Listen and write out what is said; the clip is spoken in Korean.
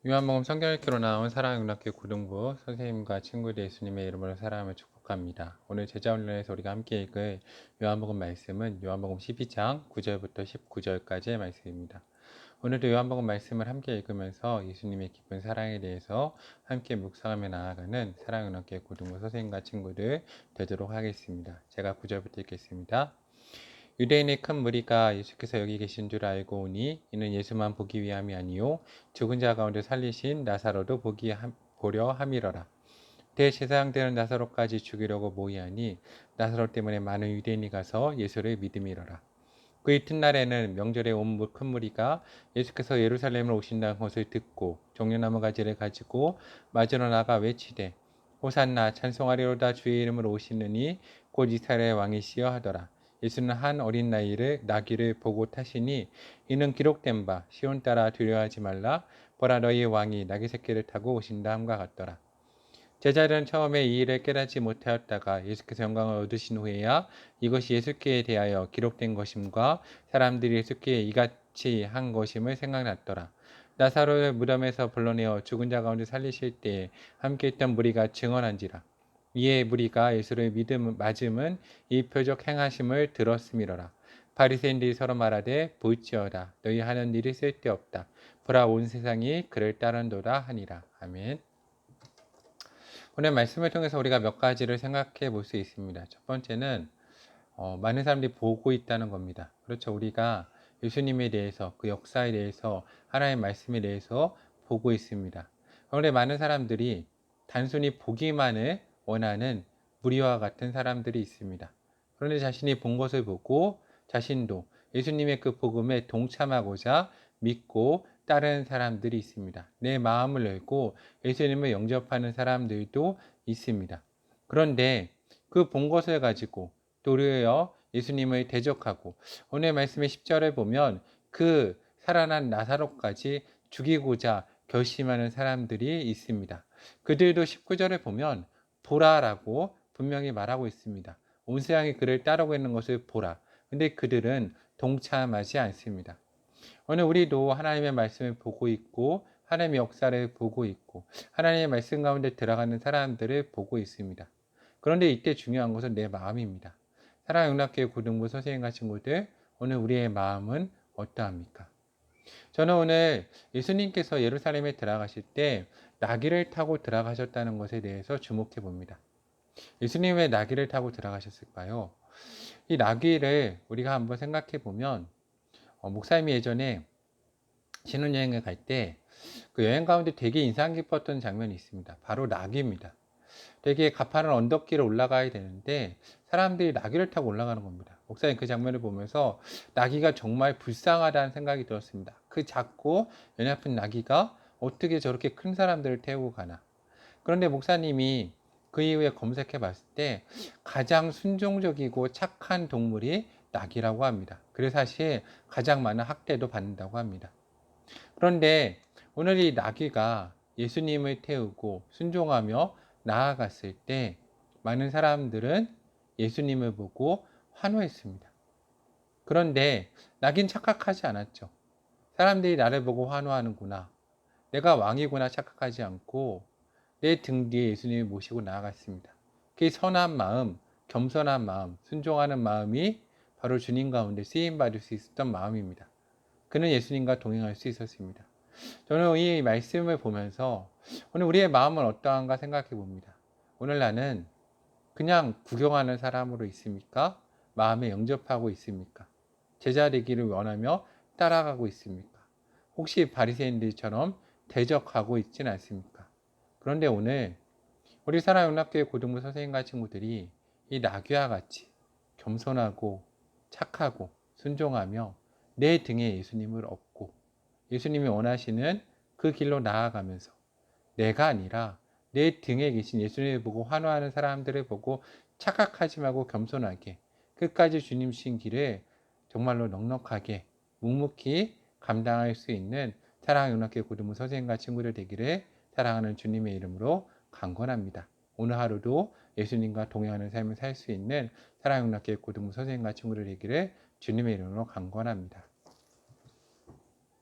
요한복음 성경 읽기로 나온 사랑의 문학교 고등부 선생님과 친구들 예수님의 이름으로 사랑하며 축복합니다. 오늘 제자훈련에서 우리가 함께 읽을 요한복음 말씀은 요한복음 12장 9절부터 19절까지의 말씀입니다. 오늘도 요한복음 말씀을 함께 읽으면서 예수님의 깊은 사랑에 대해서 함께 묵상하며 나아가는 사랑의 문학교 고등부 선생님과 친구들 되도록 하겠습니다. 제가 9절부터 읽겠습니다. 유대인의 큰 무리가 예수께서 여기 계신 줄 알고 오니 이는 예수만 보기 위함이 아니요 죽은 자 가운데 살리신 나사로도 보려 함이러라. 대제사장들은 나사로까지 죽이려고 모이하니 나사로 때문에 많은 유대인이 가서 예수를 믿음이러라. 그 이튿날에는 명절에 온 큰 무리가 예수께서 예루살렘으로 오신다는 것을 듣고 종려나무 가지를 가지고 맞으러 나가 외치되 호산나 찬송하리로다 주의 이름으로 오시느니 곧 이스라엘의 왕이시여 하더라. 예수는 한 어린 나귀를 보고 타시니 이는 기록된 바 시온 따라 두려워하지 말라 보라 너희의 왕이 나귀 새끼를 타고 오신다 함과 같더라. 제자들은 처음에 이 일을 깨닫지 못하였다가 예수께서 영광을 얻으신 후에야 이것이 예수께 대하여 기록된 것임과 사람들이 예수께 이같이 한 것임을 생각났더라. 나사로를 무덤에서 불러내어 죽은 자 가운데 살리실 때에 함께 있던 무리가 증언한지라. 이에 무리가 예수를 맞음은 이 표적 행하심을 들었음이로라. 바리새인들이 서로 말하되 볼지어다 너희 하는 일이 쓸데없다. 보라 온 세상이 그를 따른도다 하니라. 아멘. 오늘 말씀을 통해서 우리가 몇 가지를 생각해 볼 수 있습니다. 첫 번째는 많은 사람들이 보고 있다는 겁니다. 그렇죠. 우리가 예수님에 대해서 그 역사에 대해서 하나님의 말씀에 대해서 보고 있습니다. 그런데 많은 사람들이 단순히 보기만을 원하는 무리와 같은 사람들이 있습니다. 그런데 자신이 본 것을 보고 자신도 예수님의 그 복음에 동참하고자 믿고 따르는 사람들이 있습니다. 내 마음을 열고 예수님을 영접하는 사람들도 있습니다. 그런데 그 본 것을 가지고 도리어 예수님을 대적하고 오늘 말씀의 10절을 보면 그 살아난 나사로까지 죽이고자 결심하는 사람들이 있습니다. 그들도 19절을 보면 보라라고 분명히 말하고 있습니다. 온 세상이 그를 따르고 있는 것을 보라. 근데 그들은 동참하지 않습니다. 오늘 우리도 하나님의 말씀을 보고 있고 하나님의 역사를 보고 있고 하나님의 말씀 가운데 들어가는 사람들을 보고 있습니다. 그런데 이때 중요한 것은 내 마음입니다. 사랑하는 영락교회 고등부 선생님과 친구들, 오늘 우리의 마음은 어떠합니까? 저는 오늘 예수님께서 예루살렘에 들어가실 때 나귀를 타고 들어가셨다는 것에 대해서 주목해 봅니다. 예수님 왜 나귀를 타고 들어가셨을까요? 이 나귀를 우리가 한번 생각해 보면 목사님이 예전에 신혼여행을 갈 때 그 여행 가운데 되게 인상 깊었던 장면이 있습니다. 바로 나귀입니다. 되게 가파른 언덕길을 올라가야 되는데 사람들이 나귀를 타고 올라가는 겁니다. 목사님 그 장면을 보면서 나귀가 정말 불쌍하다는 생각이 들었습니다. 그 작고 연약한 나귀가 어떻게 저렇게 큰 사람들을 태우고 가나. 그런데 목사님이 그 이후에 검색해 봤을 때 가장 순종적이고 착한 동물이 나귀라고 합니다. 그래서 사실 가장 많은 학대도 받는다고 합니다. 그런데 오늘 이 나귀가 예수님을 태우고 순종하며 나아갔을 때 많은 사람들은 예수님을 보고 환호했습니다. 그런데 나귀는 착각하지 않았죠. 사람들이 나를 보고 환호하는구나. 내가 왕이구나 착각하지 않고 내 등 뒤에 예수님을 모시고 나아갔습니다. 그 선한 마음, 겸손한 마음, 순종하는 마음이 바로 주님 가운데 쓰임받을 수 있었던 마음입니다. 그는 예수님과 동행할 수 있었습니다. 저는 이 말씀을 보면서 오늘 우리의 마음은 어떠한가 생각해 봅니다. 오늘 나는 그냥 구경하는 사람으로 있습니까? 마음에 영접하고 있습니까? 제자 되기를 원하며 따라가고 있습니까? 혹시 바리새인들처럼 대적하고 있지는 않습니까? 그런데 오늘 우리 사랑영락교회 고등부 선생님과 친구들이 이 나귀와 같이 겸손하고 착하고 순종하며 내 등에 예수님을 업고 예수님이 원하시는 그 길로 나아가면서 내가 아니라 내 등에 계신 예수님을 보고 환호하는 사람들을 보고 착각하지 말고 겸손하게 끝까지 주님 신 길을 정말로 넉넉하게 묵묵히 감당할 수 있는 사랑하는 연합교회 고등부 선생님과 친구들 되기를 사랑하는 주님의 이름으로 강권합니다. 오늘 하루도 예수님과 동행하는 삶을 살 수 있는 사랑하는 연합교회 고등부 선생님과 친구들 되기를 주님의 이름으로 강권합니다.